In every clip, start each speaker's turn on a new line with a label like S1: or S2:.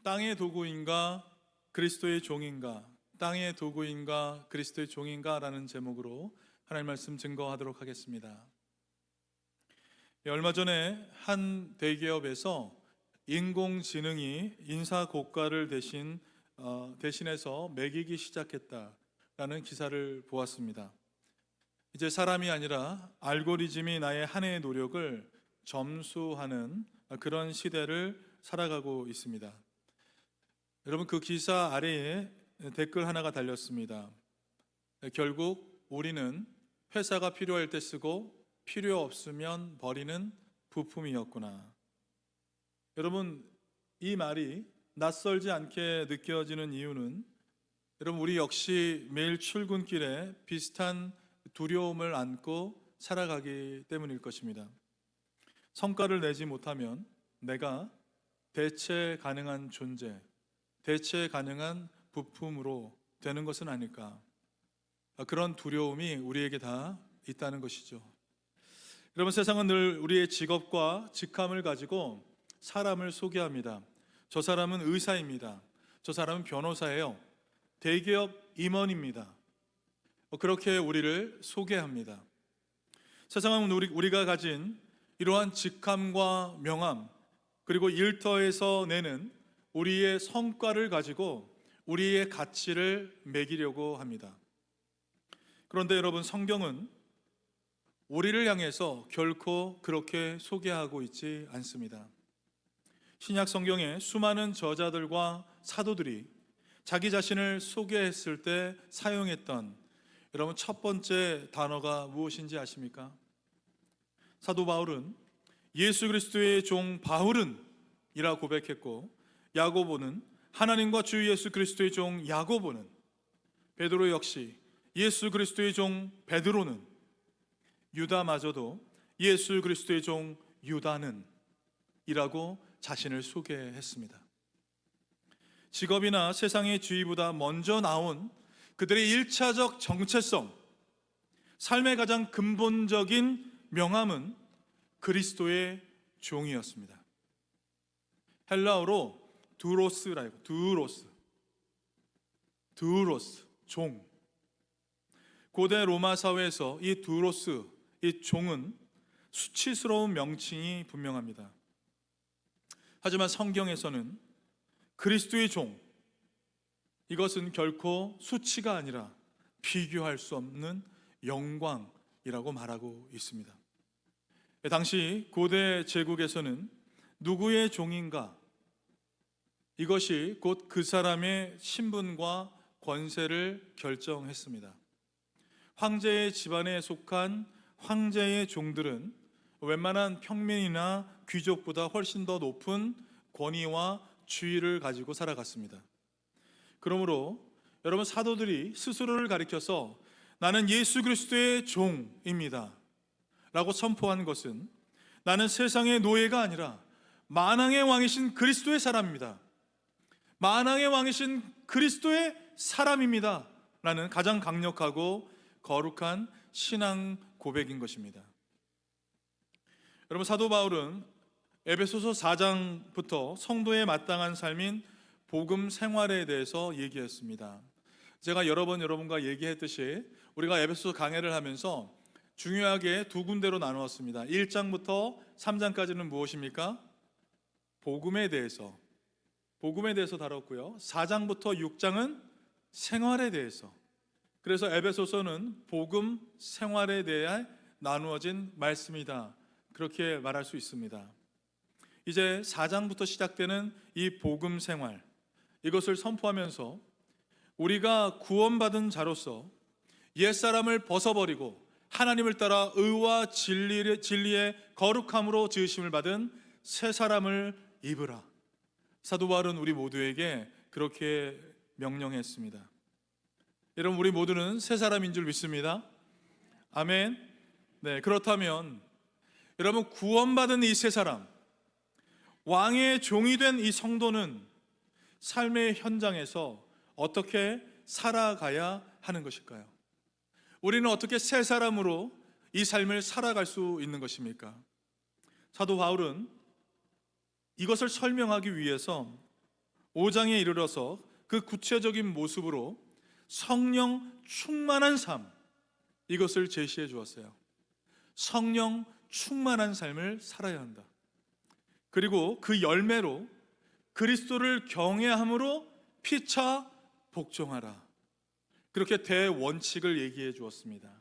S1: 땅의 도구인가 그리스도의 종인가, 땅의 도구인가 그리스도의 종인가 라는 제목으로 하나님 말씀 증거하도록 하겠습니다. 얼마 전에 한 대기업에서 인공지능이 인사 고과를 대신해서 매기기 시작했다라는 기사를 보았습니다. 이제 사람이 아니라 알고리즘이 나의 한 해의 노력을 점수하는 그런 시대를 살아가고 있습니다. 여러분, 그 기사 아래에 댓글 하나가 달렸습니다. 결국 우리는 회사가 필요할 때 쓰고 필요 없으면 버리는 부품이었구나. 여러분, 이 말이 낯설지 않게 느껴지는 이유는 여러분, 우리 역시 매일 출근길에 비슷한 두려움을 안고 살아가기 때문일 것입니다. 성과를 내지 못하면 내가 대체 가능한 존재, 대체 가능한 부품으로 되는 것은 아닐까, 그런 두려움이 우리에게 다 있다는 것이죠. 여러분, 세상은 늘 우리의 직업과 직함을 가지고 사람을 소개합니다. 저 사람은 의사입니다. 저 사람은 변호사예요. 대기업 임원입니다. 그렇게 우리를 소개합니다. 세상은 우리가 가진 이러한 직함과 명함, 그리고 일터에서 내는 우리의 성과를 가지고 우리의 가치를 매기려고 합니다. 그런데 여러분, 성경은 우리를 향해서 결코 그렇게 소개하고 있지 않습니다. 신약 성경의 수많은 저자들과 사도들이 자기 자신을 소개했을 때 사용했던 여러분 첫 번째 단어가 무엇인지 아십니까? 사도 바울은 예수 그리스도의 종 바울은 이라 고백했고, 야고보는 하나님과 주 예수 그리스도의 종 야고보는, 베드로 역시 예수 그리스도의 종 베드로는, 유다마저도 예수 그리스도의 종 유다는 이라고 자신을 소개했습니다. 직업이나 세상의 주의보다 먼저 나온 그들의 1차적 정체성, 삶의 가장 근본적인 명함은 그리스도의 종이었습니다. 헬라어로 두로스라고, 두로스, 종. 고대 로마 사회에서 이 두로스, 이 종은 수치스러운 명칭이 분명합니다. 하지만 성경에서는 그리스도의 종, 이것은 결코 수치가 아니라 비교할 수 없는 영광이라고 말하고 있습니다. 당시 고대 제국에서는 누구의 종인가, 이것이 곧 그 사람의 신분과 권세를 결정했습니다. 황제의 집안에 속한 황제의 종들은 웬만한 평민이나 귀족보다 훨씬 더 높은 권위와 주의를 가지고 살아갔습니다. 그러므로 여러분, 사도들이 스스로를 가리켜서 나는 예수 그리스도의 종입니다 라고 선포한 것은 나는 세상의 노예가 아니라 만왕의 왕이신 그리스도의 사람입니다, 만왕의 왕이신 그리스도의 사람입니다 라는 가장 강력하고 거룩한 신앙 고백인 것입니다. 여러분, 사도 바울은 에베소서 4장부터 성도의 마땅한 삶인 복음 생활에 대해서 얘기했습니다. 제가 여러 번 여러분과 얘기했듯이 우리가 에베소서 강해를 하면서 중요하게 두 군데로 나누었습니다. 1장부터 3장까지는 무엇입니까? 복음에 대해서 다뤘고요. 4장부터 6장은 생활에 대해서. 그래서 에베소서는 복음 생활에 대해 나누어진 말씀이다, 그렇게 말할 수 있습니다. 이제 4장부터 시작되는 이 복음 생활, 이것을 선포하면서 우리가 구원받은 자로서 옛사람을 벗어버리고 하나님을 따라 의와 진리의 거룩함으로 지으심을 받은 새 사람을 입으라. 사도 바울은 우리 모두에게 그렇게 명령했습니다. 여러분, 우리 모두는 새 사람인 줄 믿습니다. 아멘. 네, 그렇다면 여러분, 구원받은 이 새 사람, 왕의 종이 된 이 성도는 삶의 현장에서 어떻게 살아가야 하는 것일까요? 우리는 어떻게 새 사람으로 이 삶을 살아갈 수 있는 것입니까? 사도 바울은 이것을 설명하기 위해서 5장에 이르러서 그 구체적인 모습으로 성령 충만한 삶, 이것을 제시해 주었어요. 성령 충만한 삶을 살아야 한다. 그리고 그 열매로 그리스도를 경외함으로 피차 복종하라. 그렇게 대원칙을 얘기해 주었습니다.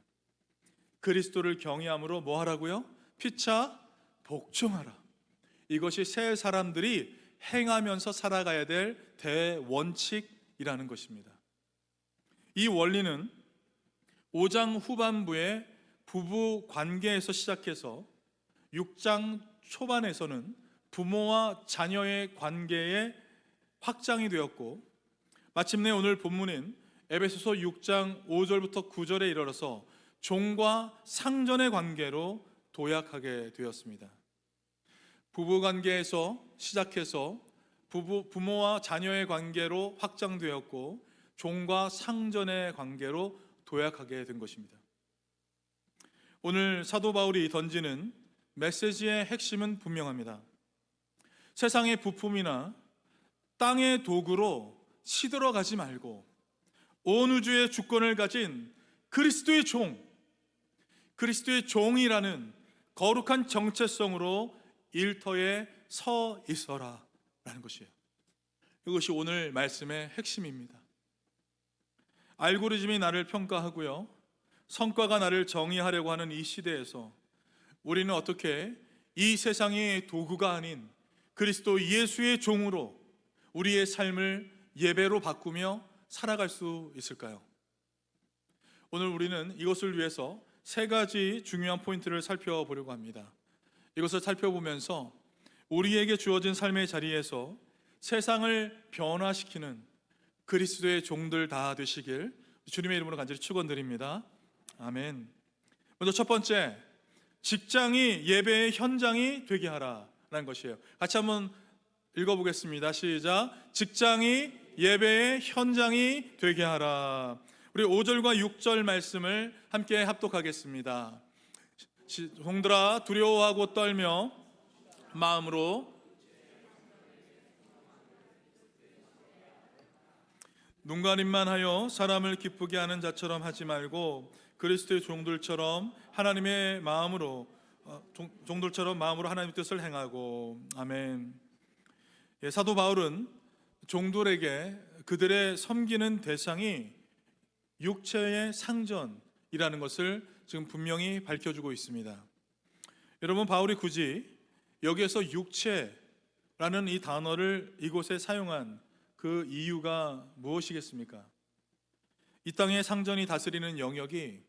S1: 그리스도를 경외함으로 뭐 하라고요? 피차 복종하라. 이것이 새 사람들이 행하면서 살아가야 될 대원칙이라는 것입니다. 이 원리는 5장 후반부에 부부 관계에서 시작해서 6장 초반에서는 부모와 자녀의 관계에 확장이 되었고, 마침내 오늘 본문인 에베소서 6장 5절부터 9절에 이르러서 종과 상전의 관계로 도약하게 되었습니다. 부부 관계에서 시작해서 부모와 자녀의 관계로 확장되었고, 종과 상전의 관계로 도약하게 된 것입니다. 오늘 사도 바울이 던지는 메시지의 핵심은 분명합니다. 세상의 부품이나 땅의 도구로 시들어가지 말고 온 우주의 주권을 가진 그리스도의 종, 그리스도의 종이라는 거룩한 정체성으로 일터에 서 있어라 라는 것이에요. 이것이 오늘 말씀의 핵심입니다. 알고리즘이 나를 평가하고요, 성과가 나를 정의하려고 하는 이 시대에서 우리는 어떻게 이 세상의 도구가 아닌 그리스도 예수의 종으로 우리의 삶을 예배로 바꾸며 살아갈 수 있을까요? 오늘 우리는 이것을 위해서 세 가지 중요한 포인트를 살펴보려고 합니다. 이것을 살펴보면서 우리에게 주어진 삶의 자리에서 세상을 변화시키는 그리스도의 종들 다 되시길 주님의 이름으로 간절히 축원드립니다. 아멘. 먼저 첫 번째, 직장이 예배의 현장이 되게 하라라는 것이에요. 같이 한번 읽어보겠습니다. 시작. 직장이 예배의 현장이 되게 하라. 우리 5절과 6절 말씀을 함께 합독하겠습니다. 종들아 두려워하고 떨며 마음으로 눈가림만 하여 사람을 기쁘게 하는 자처럼 하지 말고 그리스도의 종들처럼 하나님의 마음으로 종들처럼 마음으로 하나님의 뜻을 행하고. 아멘. 사도 바울은 종들에게 그들의 섬기는 대상이 육체의 상전이라는 것을 지금 분명히 밝혀주고 있습니다. 여러분, 바울이 굳이 여기에서 육체라는 이 단어를 이곳에 사용한 그 이유가 무엇이겠습니까? 이 땅의 상전이 다스리는 영역이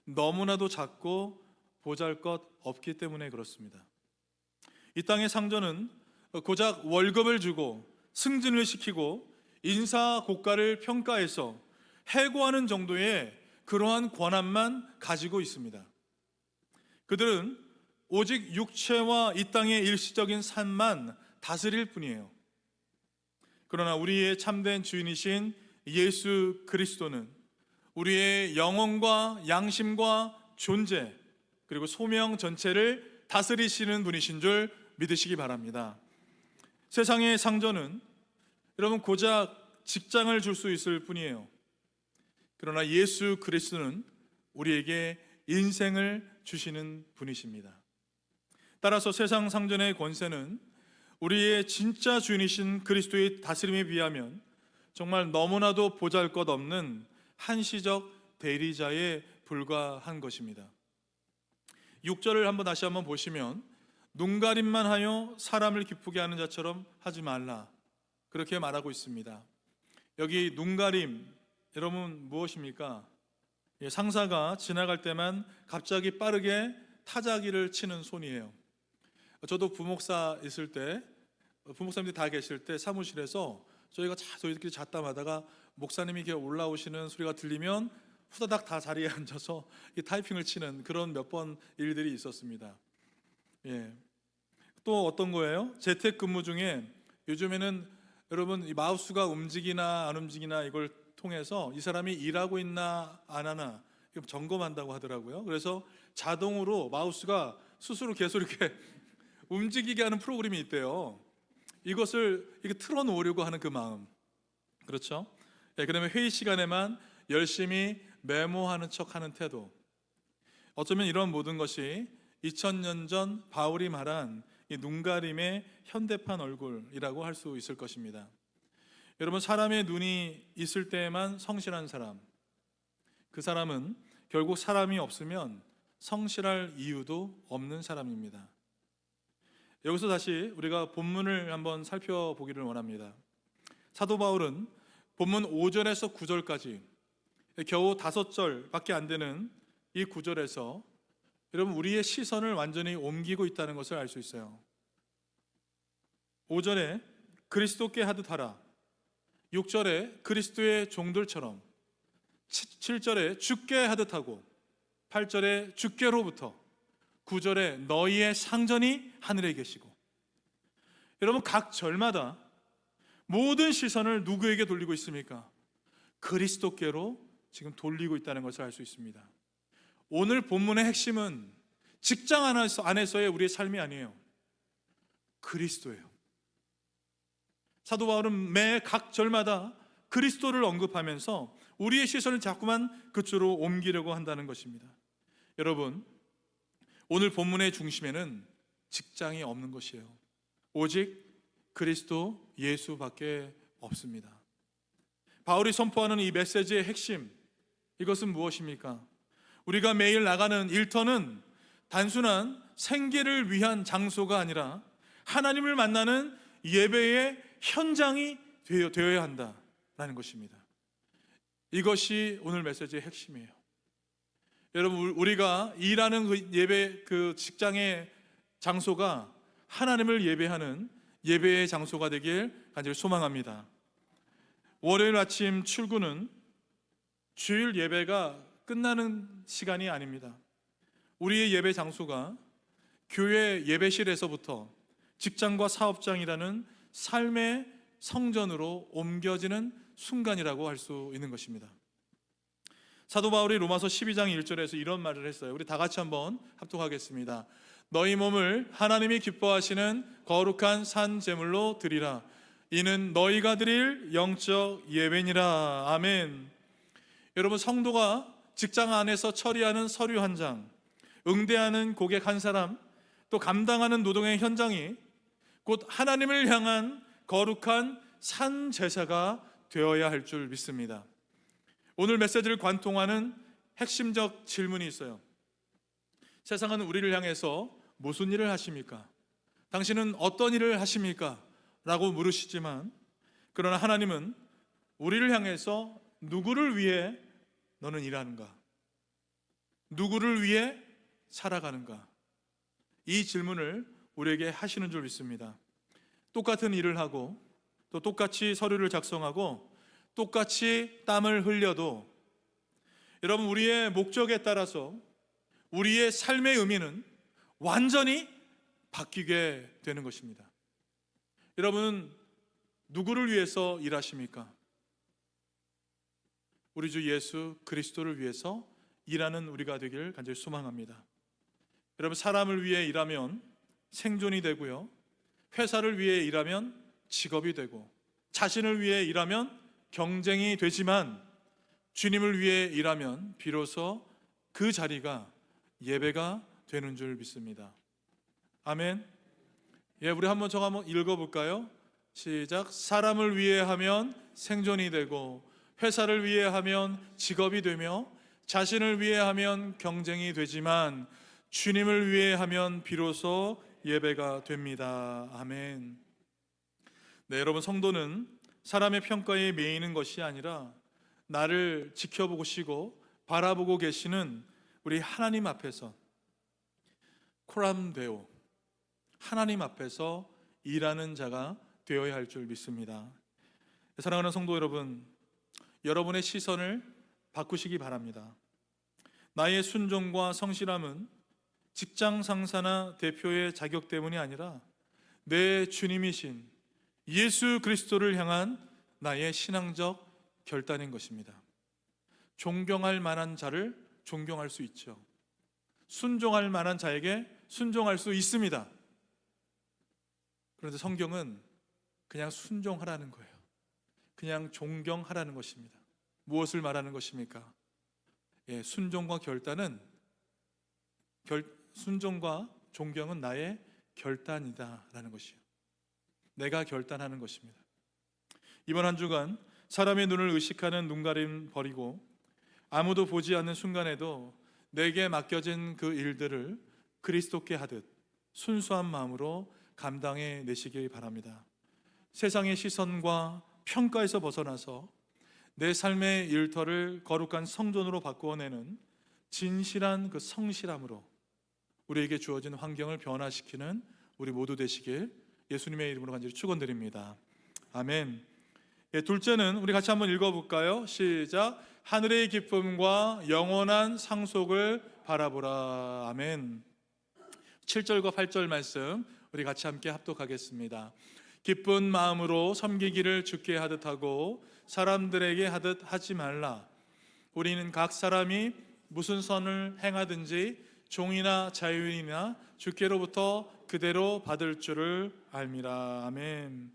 S1: 너무나도 작고 보잘것없기 때문에 그렇습니다. 이 땅의 상전은 고작 월급을 주고 승진을 시키고 인사고과를 평가해서 해고하는 정도의 그러한 권한만 가지고 있습니다. 그들은 오직 육체와 이 땅의 일시적인 삶만 다스릴 뿐이에요. 그러나 우리의 참된 주인이신 예수 그리스도는 우리의 영혼과 양심과 존재 그리고 소명 전체를 다스리시는 분이신 줄 믿으시기 바랍니다. 세상의 상전은 여러분 고작 직장을 줄 수 있을 뿐이에요. 그러나 예수 그리스도는 우리에게 인생을 주시는 분이십니다. 따라서 세상 상전의 권세는 우리의 진짜 주인이신 그리스도의 다스림에 비하면 정말 너무나도 보잘것없는 한시적 대리자에 불과한 것입니다. 6절을 다시 한번 보시면 눈가림만 하여 사람을 기쁘게 하는 자처럼 하지 말라, 그렇게 말하고 있습니다. 여기 눈가림, 여러분 무엇입니까? 상사가 지나갈 때만 갑자기 빠르게 타자기를 치는 손이에요. 저도 부목사 있을 때, 부목사님들이 다 계실 때 사무실에서 저희들끼리 잡담하다가 목사님이 이렇게 올라오시는 소리가 들리면 후다닥 다 자리에 앉아서 타이핑을 치는 그런 몇 번 일들이 있었습니다. 또 어떤 거예요? 재택근무 중에 요즘에는 여러분 이 마우스가 움직이나 안 움직이나 이걸 통해서 이 사람이 일하고 있나 안 하나 점검한다고 하더라고요. 그래서 자동으로 마우스가 스스로 계속 이렇게 움직이게 하는 프로그램이 있대요. 이것을 이렇게 틀어놓으려고 하는 그 마음, 그렇죠? 예, 그러면 회의 시간에만 열심히 메모하는 척하는 태도, 어쩌면 이런 모든 것이 2000년 전 바울이 말한 이 눈가림의 현대판 얼굴이라고 할 수 있을 것입니다. 여러분, 사람의 눈이 있을 때에만 성실한 사람, 그 사람은 결국 사람이 없으면 성실할 이유도 없는 사람입니다. 여기서 다시 우리가 본문을 한번 살펴보기를 원합니다. 사도 바울은 본문 5절에서 9절까지 겨우 5절밖에 안 되는 이 구절에서 여러분, 우리의 시선을 완전히 옮기고 있다는 것을 알 수 있어요. 5절에 그리스도께 하듯 하라, 6절에 그리스도의 종들처럼, 7절에 주께 하듯 하고, 8절에 주께로부터, 9절에 너희의 상전이 하늘에 계시고. 여러분, 각 절마다 모든 시선을 누구에게 돌리고 있습니까? 그리스도께로 지금 돌리고 있다는 것을 알 수 있습니다. 오늘 본문의 핵심은 직장 안에서의 우리의 삶이 아니에요. 그리스도예요. 사도 바울은 매 각 절마다 그리스도를 언급하면서 우리의 시선을 자꾸만 그쪽으로 옮기려고 한다는 것입니다. 여러분, 오늘 본문의 중심에는 직장이 없는 것이에요. 오직 그리스도 예수밖에 없습니다. 바울이 선포하는 이 메시지의 핵심, 이것은 무엇입니까? 우리가 매일 나가는 일터는 단순한 생계를 위한 장소가 아니라 하나님을 만나는 예배의 현장이 되어야 한다라는 것입니다. 이것이 오늘 메시지의 핵심이에요. 여러분, 우리가 일하는 그 예배, 그 직장의 장소가 하나님을 예배하는 예배의 장소가 되길 간절히 소망합니다. 월요일 아침 출근은 주일 예배가 끝나는 시간이 아닙니다. 우리의 예배 장소가 교회 예배실에서부터 직장과 사업장이라는 삶의 성전으로 옮겨지는 순간이라고 할 수 있는 것입니다. 사도 바울이 로마서 12장 1절에서 이런 말을 했어요. 우리 다 같이 한번 합독하겠습니다. 너희 몸을 하나님이 기뻐하시는 거룩한 산 제물로 드리라. 이는 너희가 드릴 영적 예배니라. 아멘. 여러분, 성도가 직장 안에서 처리하는 서류 한 장, 응대하는 고객 한 사람, 또 감당하는 노동의 현장이 곧 하나님을 향한 거룩한 산 제사가 되어야 할 줄 믿습니다. 오늘 메시지를 관통하는 핵심적 질문이 있어요. 세상은 우리를 향해서 무슨 일을 하십니까? 당신은 어떤 일을 하십니까? 라고 물으시지만, 그러나 하나님은 우리를 향해서 누구를 위해 너는 일하는가? 누구를 위해 살아가는가? 이 질문을 우리에게 하시는 줄 믿습니다. 똑같은 일을 하고 또 똑같이 서류를 작성하고 똑같이 땀을 흘려도 여러분, 우리의 목적에 따라서 우리의 삶의 의미는 완전히 바뀌게 되는 것입니다. 여러분, 누구를 위해서 일하십니까? 우리 주 예수 그리스도를 위해서 일하는 우리가 되기를 간절히 소망합니다. 여러분, 사람을 위해 일하면 생존이 되고요, 회사를 위해 일하면 직업이 되고, 자신을 위해 일하면 경쟁이 되지만, 주님을 위해 일하면 비로소 그 자리가 예배가 되는 줄 믿습니다. 아멘. 예, 우리 한번 저거 한번 읽어볼까요? 시작. 사람을 위해 하면 생존이 되고, 회사를 위해 하면 직업이 되며, 자신을 위해 하면 경쟁이 되지만, 주님을 위해 하면 비로소 예배가 됩니다. 아멘. 네, 여러분, 성도는 사람의 평가에 매이는 것이 아니라 나를 지켜보시고 바라보고 계시는 우리 하나님 앞에서 코람데오, 하나님 앞에서 일하는 자가 되어야 할 줄 믿습니다. 사랑하는 성도 여러분, 여러분의 시선을 바꾸시기 바랍니다. 나의 순종과 성실함은 직장 상사나 대표의 자격 때문이 아니라 내 주님이신 예수 그리스도를 향한 나의 신앙적 결단인 것입니다. 존경할 만한 자를 존경할 수 있죠. 순종할 만한 자에게 순종할 수 있습니다. 그런데 성경은 그냥 순종하라는 거예요. 그냥 존경하라는 것입니다. 무엇을 말하는 것입니까? 순종과 결단은 순종과 존경은 나의 결단이다라는 것이요. 내가 결단하는 것입니다. 이번 한 주간 사람의 눈을 의식하는 눈가림 버리고 아무도 보지 않는 순간에도 내게 맡겨진 그 일들을 그리스도께 하듯 순수한 마음으로 감당해 내시기 바랍니다. 세상의 시선과 평가에서 벗어나서 내 삶의 일터를 거룩한 성전으로 바꾸어내는 진실한 그 성실함으로 우리에게 주어진 환경을 변화시키는 우리 모두 되시길 예수님의 이름으로 간절히 축원드립니다. 아멘. 둘째는 우리 같이 한번 읽어볼까요? 시작. 하늘의 기쁨과 영원한 상속을 바라보라. 아멘. 7절과 8절 말씀 우리 같이 함께 합독하겠습니다. 기쁜 마음으로 섬기기를 주께 하듯 하고 사람들에게 하듯 하지 말라. 우리는 각 사람이 무슨 선을 행하든지 종이나 자유인이나 주께로부터 그대로 받을 줄을 알미라. 아멘.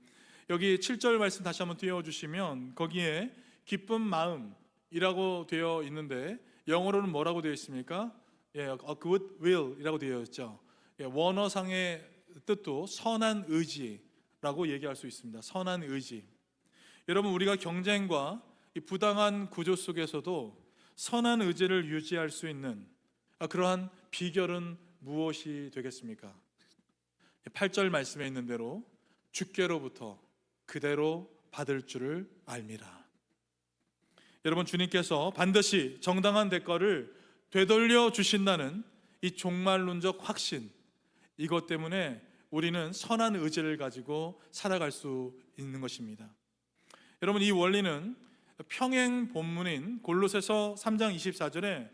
S1: 여기 7절 말씀 다시 한번 띄워주시면 거기에 기쁜 마음이라고 되어 있는데 영어로는 뭐라고 되어 있습니까? A good will 이라고 되어 있죠. 원어상의 뜻도 선한 의지라고 얘기할 수 있습니다. 선한 의지. 여러분, 우리가 경쟁과 이 부당한 구조 속에서도 선한 의지를 유지할 수 있는 그러한 비결은 무엇이 되겠습니까? 8절 말씀에 있는 대로 주께로부터 그대로 받을 줄을 알미라. 여러분, 주님께서 반드시 정당한 대가를 되돌려 주신다는 이 종말론적 확신, 이것 때문에 우리는 선한 의지를 가지고 살아갈 수 있는 것입니다. 여러분, 이 원리는 평행 본문인 골로새서 3장 24절에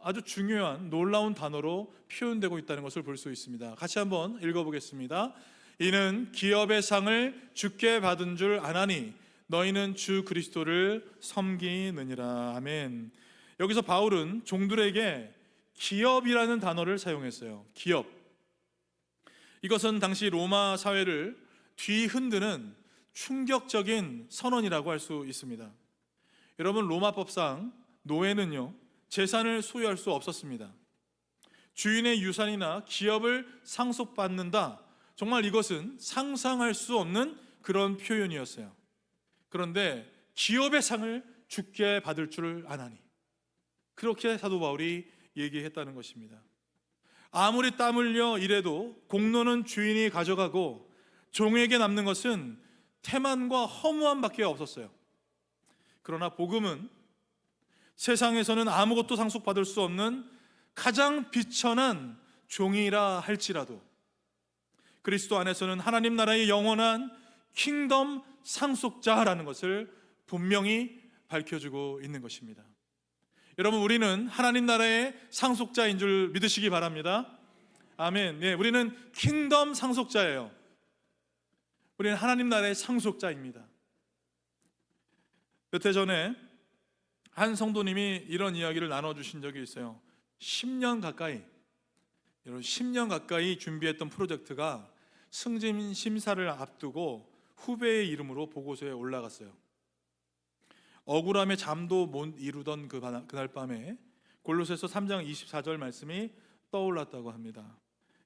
S1: 아주 중요한 놀라운 단어로 표현되고 있다는 것을 볼 수 있습니다. 같이 한번 읽어보겠습니다. 이는 기업의 상을 주께 받은 줄 아나니 너희는 주 그리스도를 섬기느니라. 아멘. 여기서 바울은 종들에게 기업이라는 단어를 사용했어요. 기업. 이것은 당시 로마 사회를 뒤흔드는 충격적인 선언이라고 할 수 있습니다. 여러분, 로마법상 노예는요 재산을 소유할 수 없었습니다. 주인의 유산이나 기업을 상속받는다, 정말 이것은 상상할 수 없는 그런 표현이었어요. 그런데 기업의 상을 주께 받을 줄 아나니, 그렇게 사도 바울이 얘기했다는 것입니다. 아무리 땀 흘려 일해도 공로는 주인이 가져가고 종에게 남는 것은 태만과 허무함밖에 없었어요. 그러나 복음은 세상에서는 아무것도 상속받을 수 없는 가장 비천한 종이라 할지라도 그리스도 안에서는 하나님 나라의 영원한 킹덤 상속자라는 것을 분명히 밝혀주고 있는 것입니다. 여러분, 우리는 하나님 나라의 상속자인 줄 믿으시기 바랍니다. 아멘. 네, 우리는 킹덤 상속자예요. 우리는 하나님 나라의 상속자입니다. 몇 해 전에 한 성도님이 이런 이야기를 나눠주신 적이 있어요. 10년 가까이 준비했던 프로젝트가 승진 심사를 앞두고 후배의 이름으로 보고서에 올라갔어요. 억울함에 잠도 못 이루던 그날 밤에 골로새서 3장 24절 말씀이 떠올랐다고 합니다.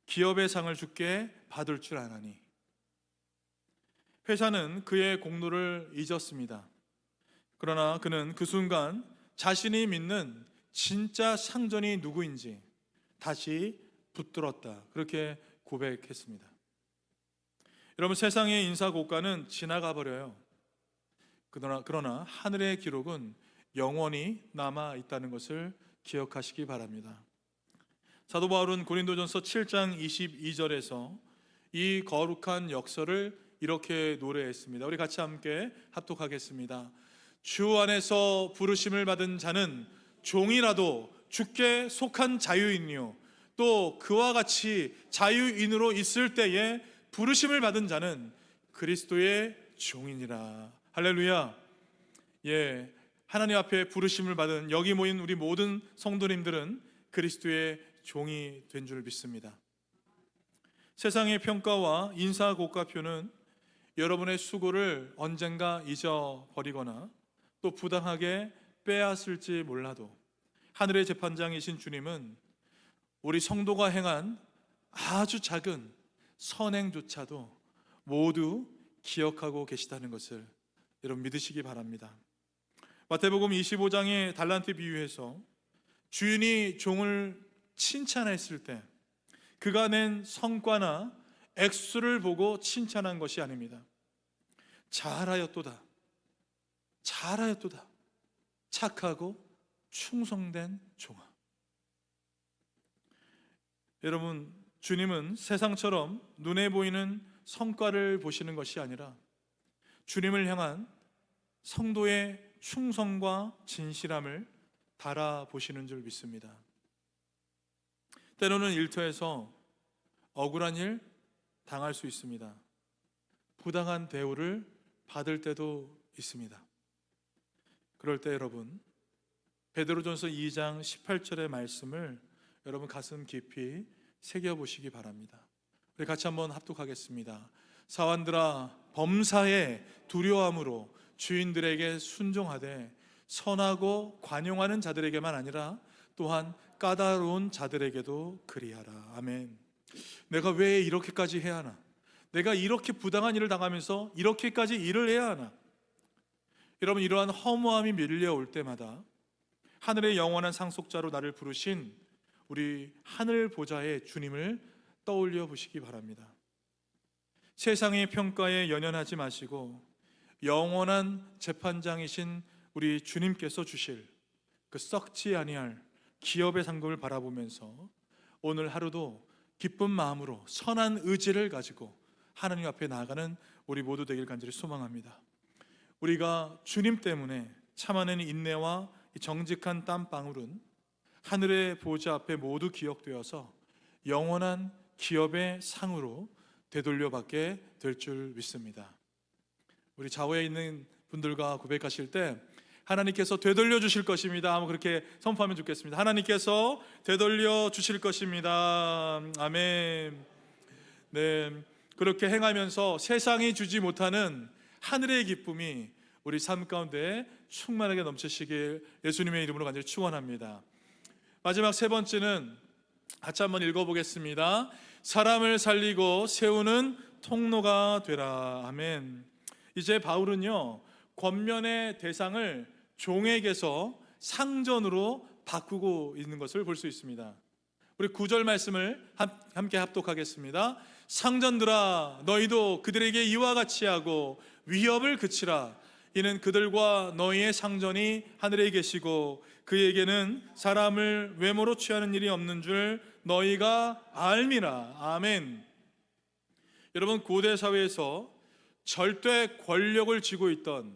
S1: 기업의 상을 주께 받을 줄 아나니. 회사는 그의 공로를 잊었습니다. 그러나 그는 그 순간 자신이 믿는 진짜 상전이 누구인지 다시 붙들었다, 그렇게 고백했습니다. 여러분, 세상의 인사고가는 지나가 버려요. 그러나 하늘의 기록은 영원히 남아 있다는 것을 기억하시기 바랍니다. 사도 바울은 고린도전서 7장 22절에서 이 거룩한 역설을 이렇게 노래했습니다. 우리 같이 함께 합독하겠습니다. 주 안에서 부르심을 받은 자는 종이라도 주께 속한 자유인이요, 또 그와 같이 자유인으로 있을 때에 부르심을 받은 자는 그리스도의 종이니라. 할렐루야. 예, 하나님 앞에 부르심을 받은 여기 모인 우리 모든 성도님들은 그리스도의 종이 된 줄 믿습니다. 세상의 평가와 인사고가표는 여러분의 수고를 언젠가 잊어버리거나 또 부당하게 빼앗을지 몰라도 하늘의 재판장이신 주님은 우리 성도가 행한 아주 작은 선행조차도 모두 기억하고 계시다는 것을 여러분 믿으시기 바랍니다. 마태복음 25장의 달란트 비유에서 주인이 종을 칭찬했을 때 그가 낸 성과나 액수를 보고 칭찬한 것이 아닙니다. 잘하였도다, 잘하였도다, 착하고 충성된 종아. 여러분, 주님은 세상처럼 눈에 보이는 성과를 보시는 것이 아니라 주님을 향한 성도의 충성과 진실함을 달아보시는 줄 믿습니다. 때로는 일터에서 억울한 일 당할 수 있습니다. 부당한 대우를 받을 때도 있습니다. 그럴 때 여러분, 베드로전서 2장 18절의 말씀을 여러분 가슴 깊이 새겨보시기 바랍니다. 우리 같이 한번 합독하겠습니다. 사환들아, 범사에 두려움으로 주인들에게 순종하되 선하고 관용하는 자들에게만 아니라 또한 까다로운 자들에게도 그리하라. 아멘. 내가 왜 이렇게까지 해야 하나? 내가 이렇게 부당한 일을 당하면서 이렇게까지 일을 해야 하나? 여러분, 이러한 허무함이 밀려올 때마다 하늘의 영원한 상속자로 나를 부르신 우리 하늘 보좌의 주님을 떠올려 보시기 바랍니다. 세상의 평가에 연연하지 마시고 영원한 재판장이신 우리 주님께서 주실 그 썩지 아니할 기업의 상급을 바라보면서 오늘 하루도 기쁜 마음으로 선한 의지를 가지고 하나님 앞에 나아가는 우리 모두 되길 간절히 소망합니다. 우리가 주님 때문에 참아낸 인내와 정직한 땀방울은 하늘의 보좌 앞에 모두 기억되어서 영원한 기업의 상으로 되돌려받게 될 줄 믿습니다. 우리 좌우에 있는 분들과 고백하실 때 하나님께서 되돌려 주실 것입니다. 한번 그렇게 선포하면 좋겠습니다. 하나님께서 되돌려 주실 것입니다. 아멘. 네, 그렇게 행하면서 세상이 주지 못하는 하늘의 기쁨이 우리 삶 가운데 충만하게 넘치시길 예수님의 이름으로 간절히 축원합니다. 마지막 세 번째는 같이 한번 읽어보겠습니다. 사람을 살리고 세우는 통로가 되라. 아멘. 이제 바울은요, 권면의 대상을 종에게서 상전으로 바꾸고 있는 것을 볼 수 있습니다. 우리 9절 말씀을 함께 합독하겠습니다. 상전들아, 너희도 그들에게 이와 같이 하고 위협을 그치라. 이는 그들과 너희의 상전이 하늘에 계시고 그에게는 사람을 외모로 취하는 일이 없는 줄 너희가 알미라. 아멘. 여러분, 고대 사회에서 절대 권력을 쥐고 있던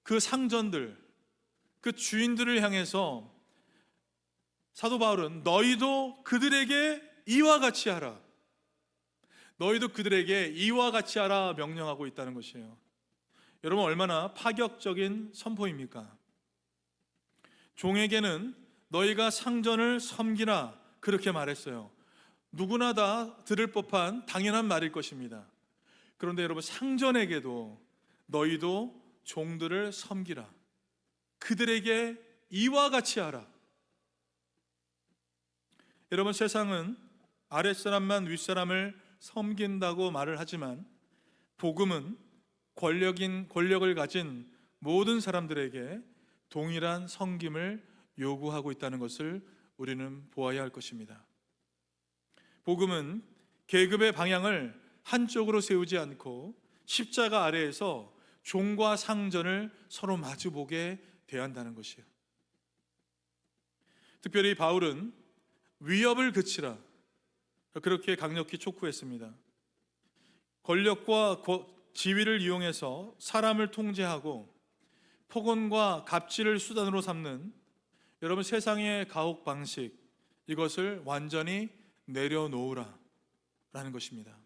S1: 그 상전들, 그 주인들을 향해서 사도 바울은 너희도 그들에게 이와 같이 하라, 너희도 그들에게 이와 같이 하라 명령하고 있다는 것이에요. 여러분, 얼마나 파격적인 선포입니까? 종에게는 너희가 상전을 섬기라 그렇게 말했어요. 누구나 다 들을 법한 당연한 말일 것입니다. 그런데 여러분, 상전에게도 너희도 종들을 섬기라, 그들에게 이와 같이 하라. 여러분, 세상은 아랫사람만 윗사람을 섬긴다고 말을 하지만 복음은 권력을 가진 모든 사람들에게 동일한 섬김을 요구하고 있다는 것을 우리는 보아야 할 것입니다. 복음은 계급의 방향을 한쪽으로 세우지 않고 십자가 아래에서 종과 상전을 서로 마주보게 대한다는 것이에요. 특별히 바울은 위협을 그치라 그렇게 강력히 촉구했습니다. 권력과 지위를 이용해서 사람을 통제하고 폭언과 갑질을 수단으로 삼는 여러분 세상의 가혹 방식, 이것을 완전히 내려놓으라 라는 것입니다.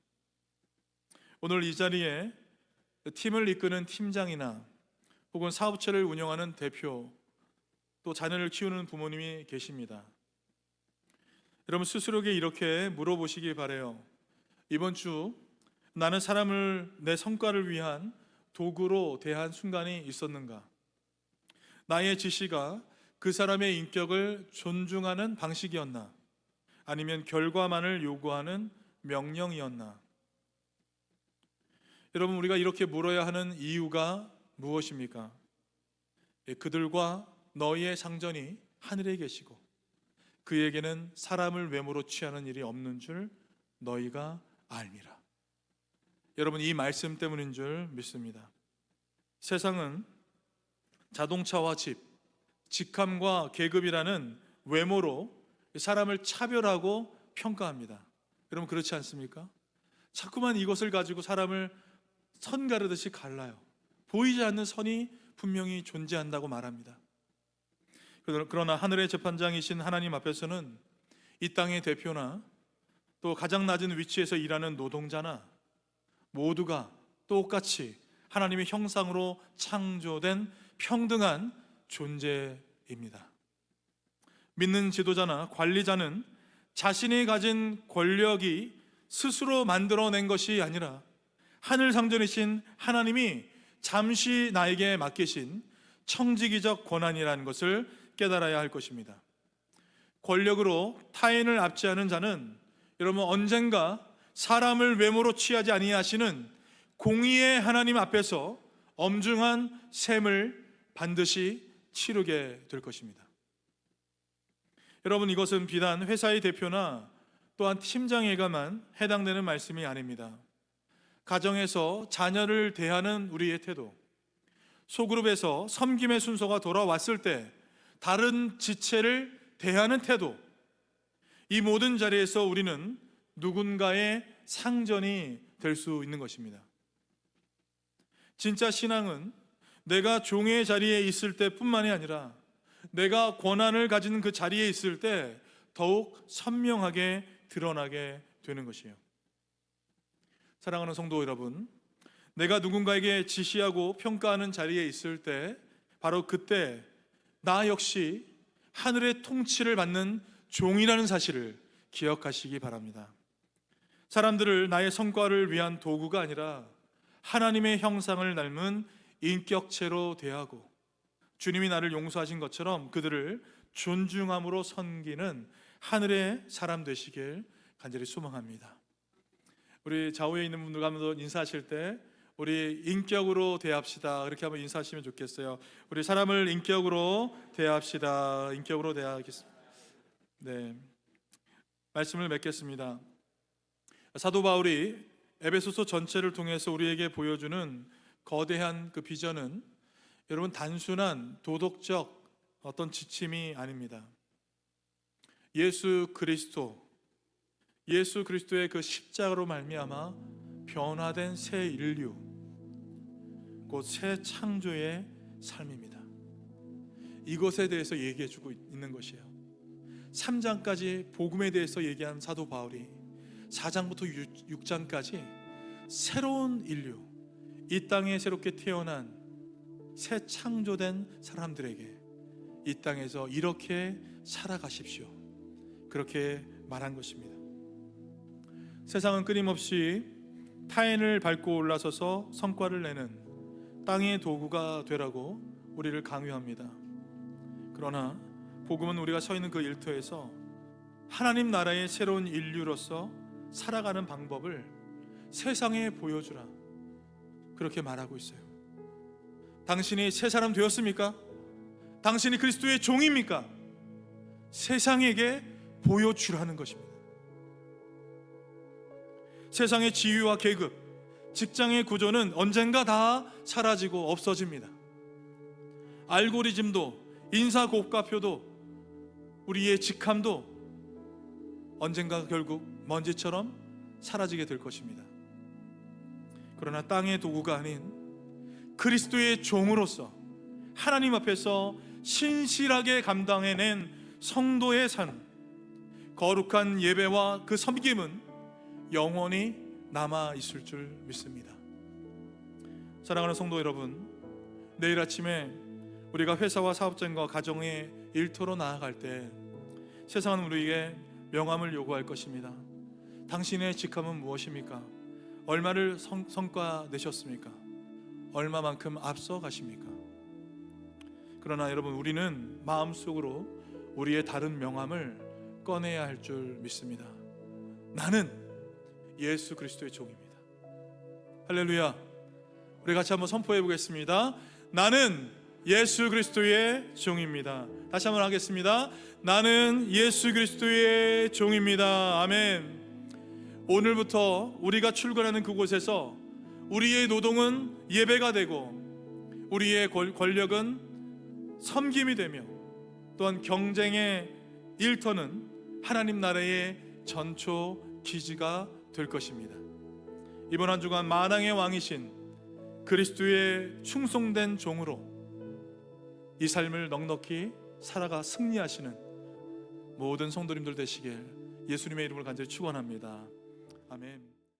S1: 오늘 이 자리에 팀을 이끄는 팀장이나 혹은 사업체를 운영하는 대표, 또 자녀를 키우는 부모님이 계십니다. 여러분 스스로에게 이렇게 물어보시기 바라요. 이번 주 나는 사람을 내 성과를 위한 도구로 대한 순간이 있었는가? 나의 지시가 그 사람의 인격을 존중하는 방식이었나? 아니면 결과만을 요구하는 명령이었나? 여러분, 우리가 이렇게 물어야 하는 이유가 무엇입니까? 그들과 너희의 상전이 하늘에 계시고 그에게는 사람을 외모로 취하는 일이 없는 줄 너희가 알미라. 여러분, 이 말씀 때문인 줄 믿습니다. 세상은 자동차와 집, 직함과 계급이라는 외모로 사람을 차별하고 평가합니다. 여러분, 그렇지 않습니까? 자꾸만 이것을 가지고 사람을 선 가르듯이 갈라요. 보이지 않는 선이 분명히 존재한다고 말합니다. 그러나 하늘의 재판장이신 하나님 앞에서는 이 땅의 대표나 또 가장 낮은 위치에서 일하는 노동자나 모두가 똑같이 하나님의 형상으로 창조된 평등한 존재입니다. 믿는 지도자나 관리자는 자신이 가진 권력이 스스로 만들어낸 것이 아니라 하늘 상전이신 하나님이 잠시 나에게 맡기신 청지기적 권한이라는 것을 깨달아야 할 것입니다. 권력으로 타인을 압제하는 자는 여러분 언젠가 사람을 외모로 취하지 아니하시는 공의의 하나님 앞에서 엄중한 셈을 반드시 치르게 될 것입니다. 여러분, 이것은 비단 회사의 대표나 또한 팀장에게만 해당되는 말씀이 아닙니다. 가정에서 자녀를 대하는 우리의 태도, 소그룹에서 섬김의 순서가 돌아왔을 때 다른 지체를 대하는 태도, 이 모든 자리에서 우리는 누군가의 상전이 될 수 있는 것입니다. 진짜 신앙은 내가 종의 자리에 있을 때뿐만이 아니라 내가 권한을 가진 그 자리에 있을 때 더욱 선명하게 드러나게 되는 것이에요. 사랑하는 성도 여러분, 내가 누군가에게 지시하고 평가하는 자리에 있을 때 바로 그때 나 역시 하늘의 통치를 받는 종이라는 사실을 기억하시기 바랍니다. 사람들을 나의 성과를 위한 도구가 아니라 하나님의 형상을 닮은 인격체로 대하고 주님이 나를 용서하신 것처럼 그들을 존중함으로 섬기는 하늘의 사람 되시길 간절히 소망합니다. 우리 좌우에 있는 분들과 한번 인사하실 때 우리 인격으로 대합시다, 그렇게 한번 인사하시면 좋겠어요. 우리 사람을 인격으로 대합시다. 인격으로 대하겠습니다. 네, 말씀을 맺겠습니다. 사도 바울이 에베소서 전체를 통해서 우리에게 보여주는 거대한 그 비전은 여러분 단순한 도덕적 어떤 지침이 아닙니다. 예수 그리스도의 그 십자가로 말미암아 변화된 새 인류, 곧 새 창조의 삶입니다. 이것에 대해서 얘기해주고 있는 것이에요. 3장까지 복음에 대해서 얘기한 사도 바울이 4장부터 6장까지 새로운 인류, 이 땅에 새롭게 태어난 새 창조된 사람들에게 이 땅에서 이렇게 살아가십시오, 그렇게 말한 것입니다. 세상은 끊임없이 타인을 밟고 올라서서 성과를 내는 땅의 도구가 되라고 우리를 강요합니다. 그러나 복음은 우리가 서 있는 그 일터에서 하나님 나라의 새로운 인류로서 살아가는 방법을 세상에 보여주라, 그렇게 말하고 있어요. 당신이 새 사람 되었습니까? 당신이 그리스도의 종입니까? 세상에게 보여주라는 것입니다. 세상의 지위와 계급, 직장의 구조는 언젠가 다 사라지고 없어집니다. 알고리즘도, 인사 고가표도, 우리의 직함도 언젠가 결국 먼지처럼 사라지게 될 것입니다. 그러나 땅의 도구가 아닌 그리스도의 종으로서 하나님 앞에서 신실하게 감당해낸 성도의 삶, 거룩한 예배와 그 섬김은 영원히 남아 있을 줄 믿습니다. 사랑하는 성도 여러분, 내일 아침에 우리가 회사와 사업장과 가정의 일터로 나아갈 때 세상은 우리에게 명함을 요구할 것입니다. 당신의 직함은 무엇입니까? 얼마를 성과 내셨습니까? 얼마만큼 앞서 가십니까? 그러나 여러분, 우리는 마음속으로 우리의 다른 명함을 꺼내야 할 줄 믿습니다. 나는 예수 그리스도의 종입니다. 할렐루야. 우리 같이 한번 선포해 보겠습니다. 나는 예수 그리스도의 종입니다. 다시 한번 하겠습니다. 나는 예수 그리스도의 종입니다. 아멘. 오늘부터 우리가 출근하는 그곳에서 우리의 노동은 예배가 되고 우리의 권력은 섬김이 되며 또한 경쟁의 일터는 하나님 나라의 전초 기지가 될 것입니다. 이번 한 주간 만왕의 왕이신 그리스도의 충성된 종으로 이 삶을 넉넉히 살아가 승리하시는 모든 성도님들 되시길 예수님의 이름으로 간절히 축원합니다. 아멘.